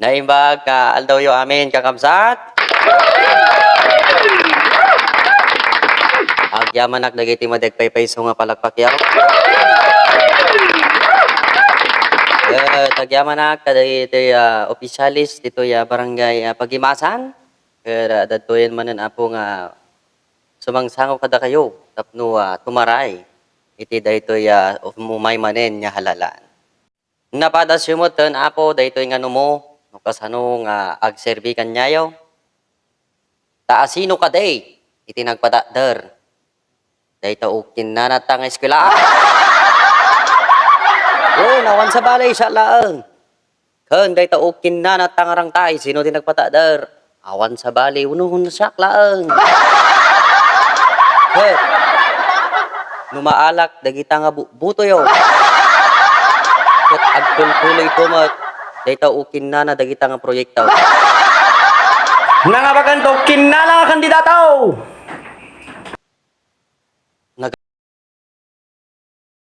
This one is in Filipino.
Naimbag ka aldaw yo amin kakamsat. Agyamanak dagiti madagpaypayso nga palakpakyaw. Tagyamanak kadagiti opisyalis dito ya barangay Pagimasan. Kaya datuyin manen apo nga sumangsango kada kayo tapno tumaray. Iti dayto ya umumay manen nya halalan. Napadas yumutan apo dayto nga numo kasano nga agserbi kanyayo. Taasino ka day iti nagpadadar. Dayto ukin na natang eskwela. Nawan sa balay siya laang. Kan dayto ukin na natangarang tay sino din nagpadadar. Awan sa balay unuhon siya laang. Numaalak dagita nga buto yo. Ket agtultuloy tumat dayta ukin na dagita nga proyekto. Nangabagan to kinala kandidato.